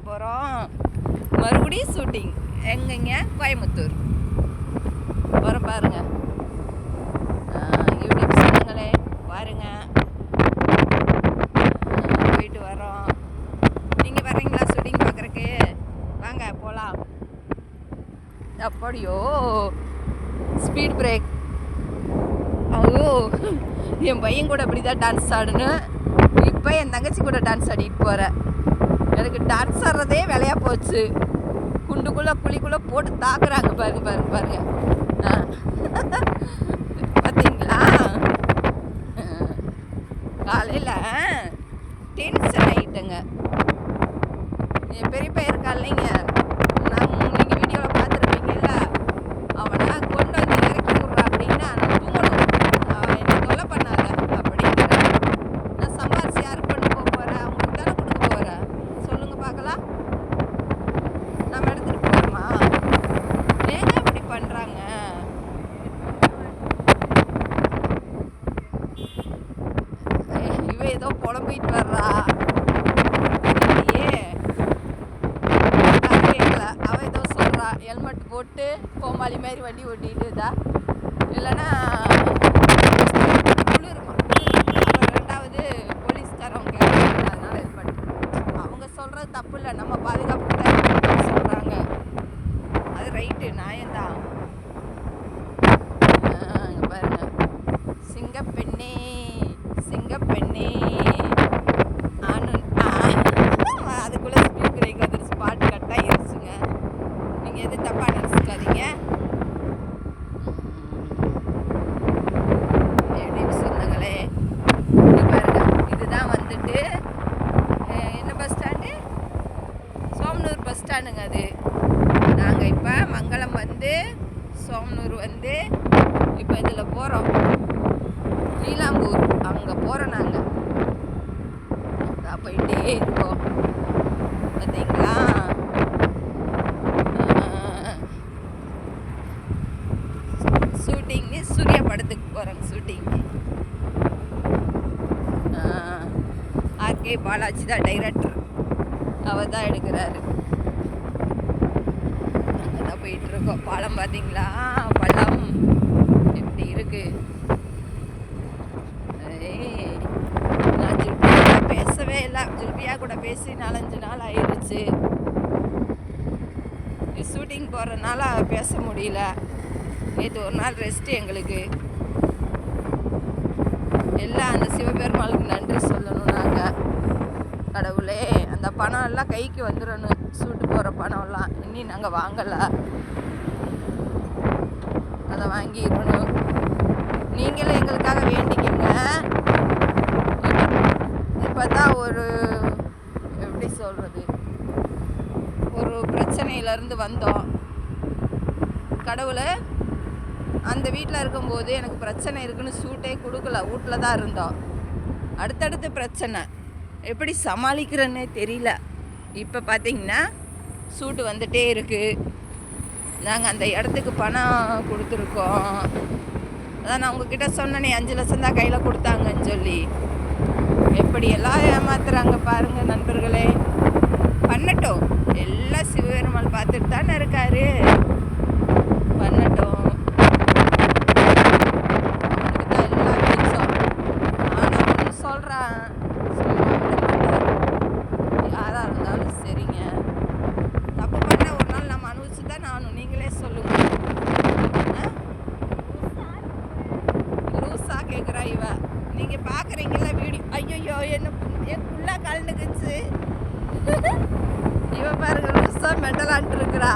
போகிறோம். மறுபடியும் ஷூட்டிங் எங்கங்க? கோயம்புத்தூர் போகிறோம் பாருங்க. யூடியூப் சொந்தங்களே பாருங்க, போயிட்டு வரோம். நீங்கள் வர்றீங்களா ஷூட்டிங் பார்க்குறக்கு? வாங்க போகலாம். அப்படியோ ஸ்பீட் பிரேக். ஐயோ, என் பையன் கூட அப்படி தான் டான்ஸ் ஆடணும். இப்போ என் தங்கச்சி கூட டான்ஸ் ஆடிட்டு போகிறேன். எனக்கு டான்ஸ் ஆடுறதே வேலையாக போச்சு. குண்டுக்குள்ளே குழிக்குள்ளே போட்டு தாக்குறாங்க பாருங்க பாருங்க பாருங்க. பார்த்தீங்களா? காலையில் டென்ஷன் ஆகிட்டேங்க. என் பெரியப்பா இருக்கா இல்லைங்க, நீங்கள் வீடியோவில் பார்த்துருப்பீங்கல்ல, அவனை கொண்டு வந்து இறக்கி விட்றா அப்படின்னா நான் தூங்கணும், அவன் என்னை தொலை பண்ணாத அப்படிங்கிறேன். நான் சம்பாரிச்சு யாருக்கு பண்ண போகிறேன்? அவங்களுக்கு தானே கொடுக்க போகிறேன். சொல்லுங்கள் பார்க்கலாம். நம்ம எடுத்துகிட்டு போகிறோமா? ஏங்க இப்படி பண்ணுறாங்க? இவ ஏதோ புலம்பிட்டு வர்றா. ஹெல்மெட் போட்டு கோமாளி மாதிரி வண்டி ஓட்டிட்டு இதா இல்லைன்னா குளிருமா. அப்புறம் ரெண்டாவது போலீஸ்காரவங்க கேட்குறாங்க, அதனால ஹெல்மெட். அவங்க சொல்கிறது தப்பு இல்லை, நம்ம பாதுகாப்பு தான் சொல்கிறாங்க. அது ரைட்டு, நியாயம்தான். இங்கே பாருங்க, சிங்கப்பெண்ணே சிங்கப்பெண்ணே அதுக்குள்ளே ஸ்பீட் பிரேக் வந்துருச்சு. பாட்டு கட்டாக இருச்சுங்க. நீங்கள் எது தப்பாக நினச்சிக்காதீங்க. எப்படி சொந்தங்களே இங்கே பாருங்க, இதுதான் வந்துட்டு என்ன பஸ் ஸ்டாண்டு? சோமனூர் பஸ் ஸ்டாண்டுங்க. அது நாங்கள் இப்போ மங்களம் வந்து சோமனூர் வந்து இப்போ இதில் போகிறோம். நீலாம்பூர் அங்கே போகிறோம். நாங்கள் போயிட்டே இருக்கோம். பார்த்தீங்களா? ஷூட்டிங்கு சூர்யா படத்துக்கு போகிறோங்க. ஷூட்டிங்கு ஆர்கே பாலாஜி தான் டைரக்டர், அவர் தான் எடுக்கிறாரு. அங்கே தான் போயிட்டுருக்கோம். பாலம் பார்த்தீங்களா? பள்ளம் எப்படி இருக்கு? நான் ஜுல்பியா பேசவே இல்லை. ஜுல்பியா கூட பேசி 4-5 நாள் ஆயிடுச்சு. ஷூட்டிங் போகிறதுனால பேச முடியல. நேற்று ஒரு நாள் ரெஸ்ட்டு எங்களுக்கு. எல்லாம் அந்த சிவபெருமாளுக்கு நன்றி சொல்லணும். நாங்கள் கடவுளே, அந்த பணம் எல்லாம் கைக்கு வந்துடணும். ஷூட்டு போகிற பணம்லாம் இன்னும் நாங்கள் வாங்கலை, அதை வாங்கிடணும். நீங்களும் எங்களுக்காக வேண்டிக்கங்க. இப்போ தான் ஒரு எப்படி சொல்கிறது, ஒரு பிரச்சனையிலேருந்து வந்தோம். கடவுளை அந்த வீட்டில் இருக்கும்போது எனக்கு பிரச்சனை இருக்குன்னு ஷூட்டே கொடுக்கல, வீட்டில் தான் இருந்தோம். அடுத்தடுத்து பிரச்சனை எப்படி சமாளிக்கிறேன்னே தெரியல. இப்போ பார்த்தீங்கன்னா ஷூட்டு வந்துகிட்டே இருக்குது. நாங்கள் அந்த இடத்துக்கு பணம் கொடுத்துருக்கோம். அதான் நான் உங்ககிட்ட சொன்னேனே 5 லட்சம் தான் கையில் கொடுத்தாங்கன்னு சொல்லி. எப்படியெல்லாம் ஏமாத்துறாங்க பாருங்கள் நண்பர்களே. பண்ணட்டும், எல்லாம் சிவபெருமாள் பார்த்துட்டு தானே இருக்காரு. பண்ணட்டும், அவனுக்கு தான் எல்லாம் மிச்சம். ஆனால் ஒன்று சொல்கிறான், யாராக இருந்தாலும் சரிங்க, தப்பு பண்ண ஒரு நாள் நம்ம அனுபவிச்சு தான் ஆகணும். நீங்களே சொல்லுங்கள். லூஸாக கேட்குறா இவ. நீங்கள் பார்க்குறீங்களா வீடியோ? ஐயோ என்ன என் ஃபுல்லாக கலந்துக்குச்சு. இவ பாருங்க லூஸாக மெண்டலான்ட்டு இருக்கிறா.